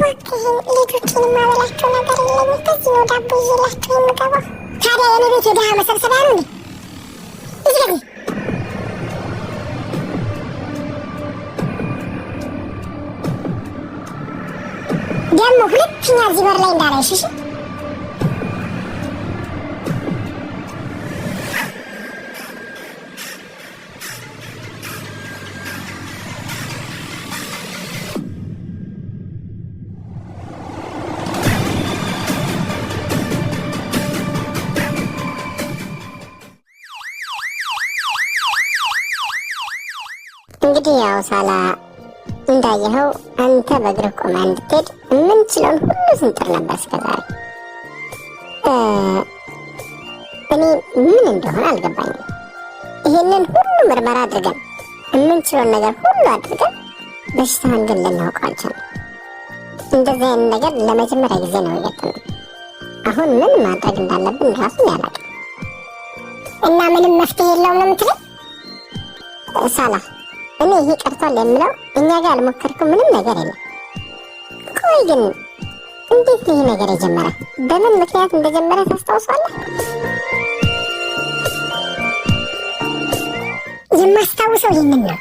እባክህን ልጆችን ማበላቸው ነገር የለኝም። ከዚህ ነው ዳቦ ይዤላቸው የምገባው። ታዲያ የኔ ቤት የድሃ መሰብሰቢያ ነው እንዴ? እዚህ ደግሞ ሁለተኛ እዚህ በር ላይ እንዳላይሽ እሺ? እንግዲህ ያው ሳላ እንዳየኸው አንተ በእግርህ ቆመህ እንድትሄድ የምንችለውን ሁሉ ስንጥር ነበር እስከዛሬ። እኔ ምን እንደሆነ አልገባኝም። ይሄንን ሁሉ ምርመራ አድርገን የምንችለውን ነገር ሁሉ አድርገን በሽታህን ግን ልናውቀው አልቻልንም። እንደዚህ አይነት ነገር ለመጀመሪያ ጊዜ ነው የገጠመኝ። አሁን ምን ማድረግ እንዳለብን ራሱን ያላውቅም። እና ምንም መፍትሄ የለውም ነው የምትለኝ ሳላ? እኔ ይሄ ቀርቷል የምለው እኛ ጋር ያልሞከርከው ምንም ነገር የለም። ቆይ ግን እንዴት ይሄ ነገር የጀመረ? በምን ምክንያት እንደጀመረ ታስታውሳለህ? የማስታውሰው ይህንን ነው።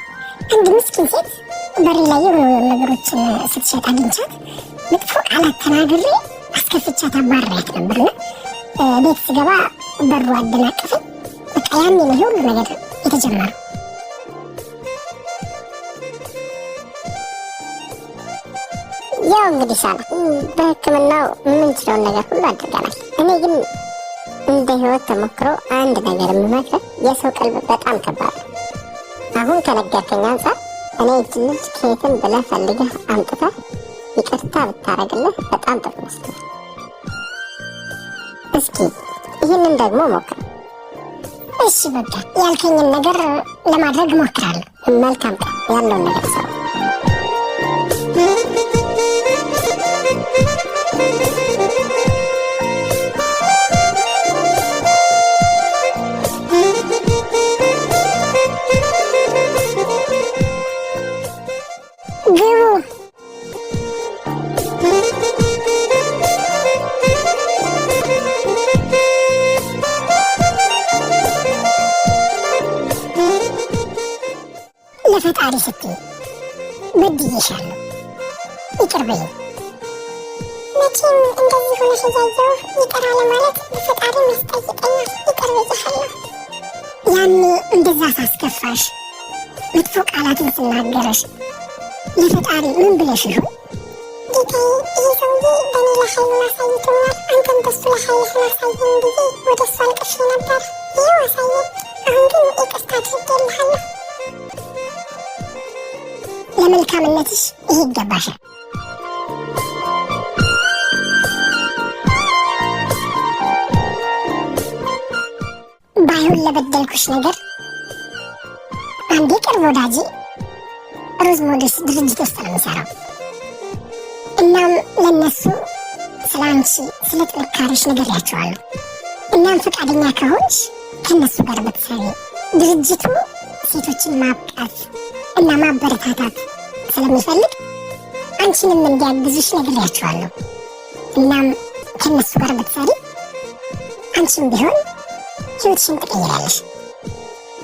አንድ ምስኪን ሴት በር ላይ የሆኑ ነገሮችን ስትሸጥ አግኝቻት መጥፎ ቃላት ተናግሬ አስከፍቻት አባረሪያት ነበርና ቤት ስገባ በሩ አደናቀፈኝ። በቃ ያኔ ነው ሁሉ ነገር የተጀመረው። ያው እንግዲህ ሳላ በሕክምናው የምንችለውን ነገር ሁሉ አድርገናል። እኔ ግን እንደ ህይወት ተሞክሮ አንድ ነገር የምመክረው የሰው ቀልብ በጣም ከባድ ነው። አሁን ከነገርከኝ አንጻር እኔ እጅ ልጅ ከየትም ብለህ ፈልገህ አምጥተህ ይቅርታ ብታረግልህ በጣም ጥሩ ይመስለኛል። እስኪ ይህንን ደግሞ ሞክር። እሺ በቃ ያልከኝን ነገር ለማድረግ እሞክራለሁ። መልካም ቀን። ያለውን ነገር ሰው ለፈጣሪ ስትይ በድዬሻለሁ፣ ይቅር በይኝ። መቼም እንደዚህ ሆነሽ እያየሁ ይቅር አለማለት በፈጣሪ ያስጠይቀኛል። ይቅር ብዬሻለሁ። ያኔ እንደዛ ሳስከፋሽ መጥፎ ቃላትን ስናገረሽ ለፈጣሪ ምን ብለሽ ይሆን? ጌታዬ፣ ይህ ሰውዬ በእኔ ለኃይሉን አሳይቶኛል፣ አንተም በሱ ለኃይልህን አሳየን ብዬ ወደ እሱ አልቅሼ ነበር። ይኸው አሳየን። አሁን ግን ይቅርታ አድርጌልሃለሁ። ለመልካምነትሽ ይህ ይገባሻል። ባይሆን ለበደልኩሽ ነገር አንድ የቅርብ ወዳጄ ሮዝ ሞዴስ ድርጅት ውስጥ ነው የሚሰራው። እናም ለነሱ ስለ አንቺ ስለ ጥንካሬሽ ነግሬያቸዋለሁ። እናም ፈቃደኛ ከሆንሽ ከነሱ ጋር ብትሰሪ ድርጅቱ ሴቶችን ማብቃት እና ማበረታታት ስለሚፈልግ አንቺንም እንዲያግዙሽ ነግሬያቸዋለሁ። እናም ከነሱ ጋር ብትሰሪ አንቺም ቢሆን ህይወትሽን ትቀይራለሽ።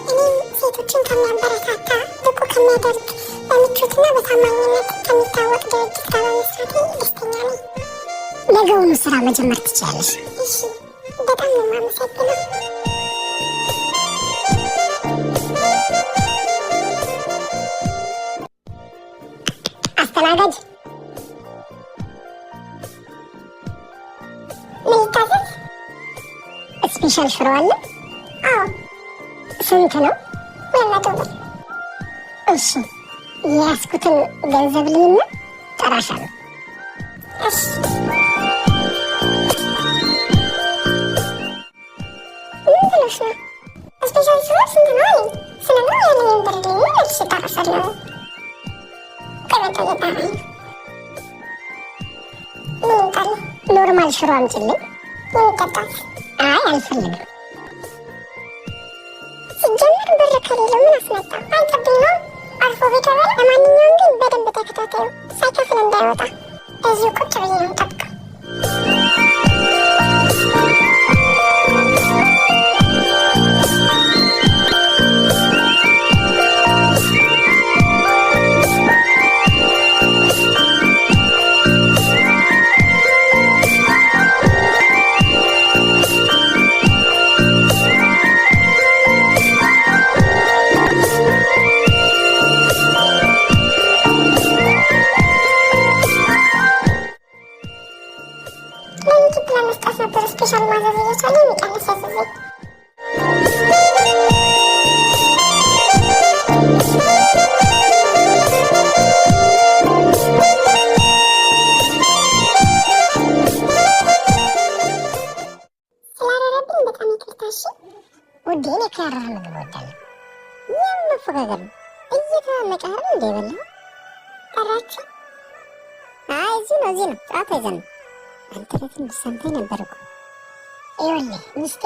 እኔም ሴቶችን ከሚያበረታታ ብቁ ከሚያደርግ በምቾትና በታማኝነት ከሚታወቅ ድርጅት ጋር በመስራቴ ደስተኛ ነኝ። ነገውኑ ስራ መጀመር ትችላለሽ። እሺ፣ በጣም ነው የማመሰግነው። አስተናጋጅ፣ ምን ይታዘዝ? ስፔሻል ሽሮ አለ? አዎ። ስንት ነው? 200 ብር። እሺ፣ የያዝኩትን ገንዘብ ልይና ጠራሻለሁ። እሺ። ምን ብለሽ ነው? ስፔሻል ሽሮ ስንት ነው አለኝ። ስለዚህ ያለኝን ብር ልይና መልሼ እጠራሻለሁ። ምን ይምጣል? ኖርማል ሽሮ አምጪልኝ። የሚጠጣት? አይ አልፈልግም። ሲጀመር ብር ከሌለው ምን አስመጣ? አይጠብኝ ነው አልፎ ቤተበላ። ለማንኛውም ግን በደንብ ተከታተዩ፣ ሳይከፍል እንዳይወጣ። እዚሁ ቁጭ ብዬ ነው የምጠብቀው። ስፔሻል ማዘዝ እየቻለ የሚቀንስ ያዘዘኝ ስላደረብኝ በጣም ይቅርታ። እሺ ውዴ፣ እኔ ከያረረ ምግብ እወዳለሁ። ይህም መፈጋገር ነው። እየተማመቀ አይደል እንደ የበላው ጠራችሁ? አይ እዚህ ነው ጨዋታ ይዘን ነው። አንተ ለትንሽ ሰምተኝ ነበር እኮ። ይኸውልህ ሚስቴ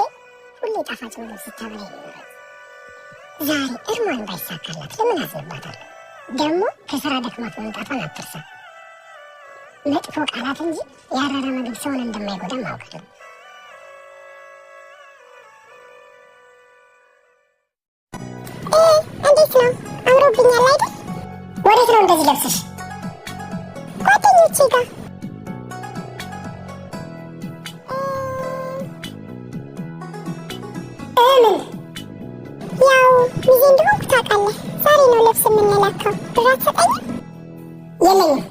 ሁሌ ጣፋጭ ምግብ ስታበላኝ ነው። ዛሬ እርሟን ባይሳካላት ለምን አዝንባታለሁ? ደግሞ ከስራ ደክማት መምጣቷን አትርሳ። መጥፎ ቃላት እንጂ ያረረ ምግብ ሰውን እንደማይጎዳ ማወቅ ነው። እንዴት ነው? አምሮብኛል አይደል? ወዴት ነው እንደዚህ ለብሰሽ? ጓደኞቼ ጋር ያው ሚዜ እንደሆንኩ ታውቃለህ። ዛሬ ነው ልብስ የምንለካው። ብር አትሰጠኝም? የለኝም።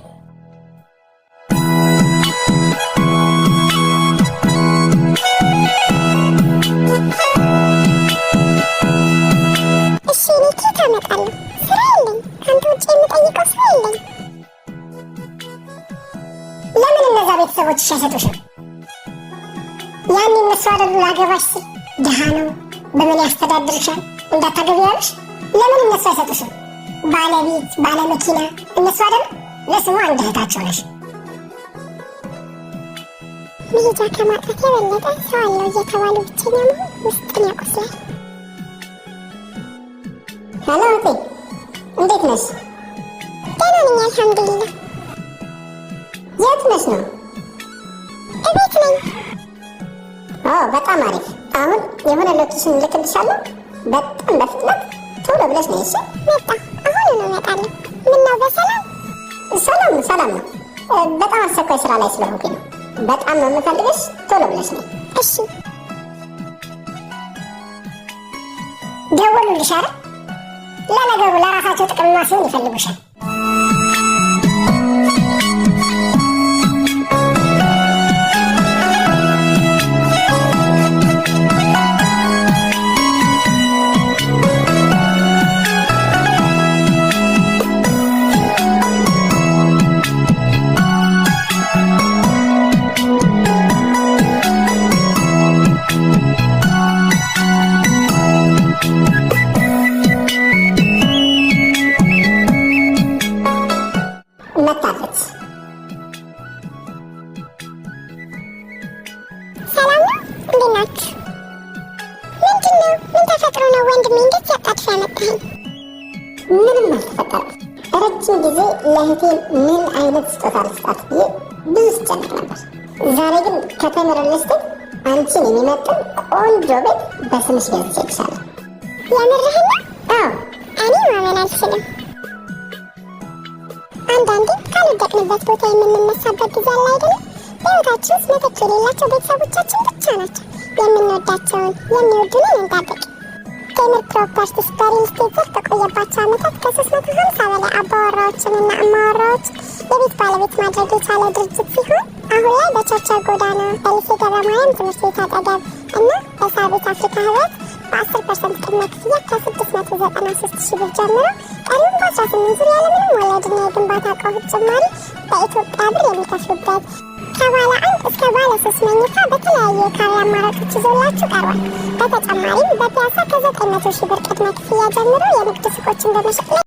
እሺ እኔ ኬት አመጣለሁ? ስራ የለኝ። ከአንተ ውጭ የምጠይቀው ስራ የለኝ። ለምን እነዛ ቤተሰቦችሽ አይሰጡሽም? ያን እነሱ አይደሉ ላገባሽ ስል ድሃ ነው በምን ያስተዳድርሻል እንዳታገቢ ያለሽ? ለምን እነሱ አይሰጡሽም? ባለቤት ባለመኪና እነሱ አይደሉ? ለስሙ አንድ እህታቸው ነሽ። መሄጃ ከማጣት የበለጠ ሰው አለው እየተባሉ ብቸኛ መሆን ውስጥን ያቆስላል። ሄሎ እህቴ፣ እንዴት ነሽ? ደህና ነኝ አልሐምዱሊላህ። የት ነሽ ነው? እቤት ነኝ። በጣም አሪፍ። አሁን የሆነ ሎኬሽን ልክልሻለሁ። በጣም በፍጥነት ቶሎ ብለሽ ነይ። እሺ መጣ። አሁን ነው እመጣለሁ። ምነው በሰላም? ሰላም ነው። በጣም አስቸኳይ ስራ ላይ ስለሆንኩኝ ነው። በጣም ነው የምፈልግሽ። ቶሎ ብለሽ ነይ። እሺ ደወሉልሽ አይደል? ለነገሩ ለራሳቸው ጥቅምማ ሲሆን ይፈልጉሻል። መታለች። ሰላም ነው? እንዴት ናችሁ? ምንድን ነው? ምን ተፈጥሮ ነው ወንድሜ እንዴት ያጣጥፍ ያመጣኸኝ? ምንም አልተፈጠረም። ረጅም ጊዜ ለእህቴ ምን አይነት ስጦታ ልስጣት ብዬ ብዙ ስጨነቅ ነበር። ዛሬ ግን ከተመረለስት አንቺን የሚመጥን ቆንጆ ቤት በስምሽ ገዝቼልሻለሁ። የምርህን ነው? አዎ። እኔ ማመን አልችልም። አንዳንዴ ካልወደቅንበት ቦታ የምንነሳበት ጊዜ አለ አይደለም? በሕይወታችን ውስጥ መተኪያ የሌላቸው ቤተሰቦቻችን ብቻ ናቸው። የምንወዳቸውን የሚወዱንን እንጠብቅ። ቴምር ፕሮፐርቲስ በሪል ስቴት ዘርፍ በቆየባቸው ዓመታት ከ350 በላይ አባወራዎችንና እማወራዎች የቤት ባለቤት ማድረግ የቻለ ድርጅት ሲሆን አሁን ላይ በቸርቸር ጎዳና፣ በሊሴ ገብረ ማርያም ትምህርት ቤት አጠገብ እና በሳር ቤት አፍሪካ ህብረት በ10% ቅድመ ክፍያ ከ693,000 ብር ጀምሮ ቀሪውን በ18 ዙር ያለምንም ወለድና የግንባታ እቃዎች ጭማሪ በኢትዮጵያ ብር የሚከፍሉበት ከባለ 1 እስከ ባለ 3 መኝታ በተለያዩ የካሬ አማራጮች ይዞላችሁ ቀርቧል። በተጨማሪም በፒያሳ ከ900,000 ብር ቅድመ ክፍያ ጀምሮ የንግድ ሱቆችን በመሸጥ